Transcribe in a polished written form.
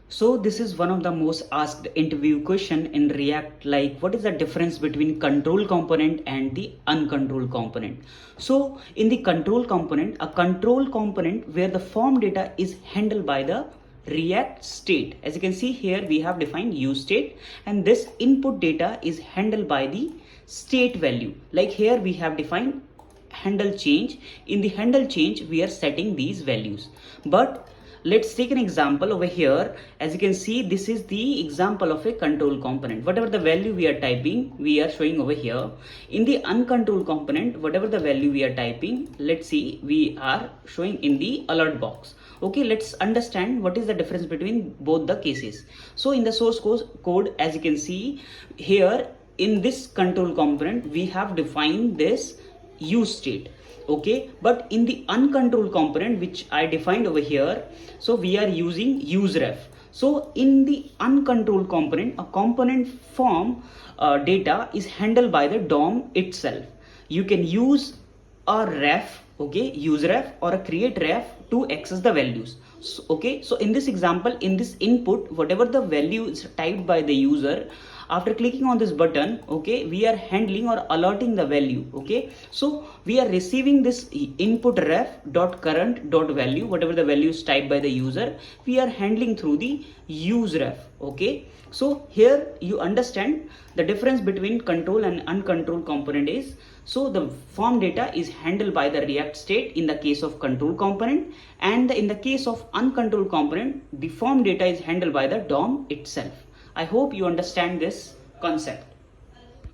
So this is one of the most asked interview question in React, like what is the difference between control component and the uncontrolled component. So in the control component, a control component where the form data is handled by the React state. As you can see here, we have defined use state, and this input data is handled by the state value. Like here we have defined handle change. In the handle change, we are setting these values. But let's take an example over here. As you can see, this is the example of a control component. Whatever the value we are typing, we are showing over here. In the uncontrolled component, whatever the value we are typing, let's see, we are showing in the alert box. Okay, let's understand what is the difference between both the cases. So in the source code, as you can see here, in this control component, we have defined this use state. Okay, but in the uncontrolled component, which I defined over here, so we are using useRef. So in the uncontrolled component, a component form data is handled by the DOM itself. You can use a ref, okay, useRef, or a create ref to access the values. So, okay, so in this example, in this input, whatever the value is typed by the user, after clicking on this button, okay, we are handling or alerting the value. Okay, so we are receiving this input ref dot current dot value, whatever the value is typed by the user, we are handling through the use ref. Okay, so here you understand the difference between control and uncontrolled component is, so the form data is handled by the React state in the case of control component, and in the case of uncontrolled component, the form data is handled by the DOM itself. I hope you understand this concept.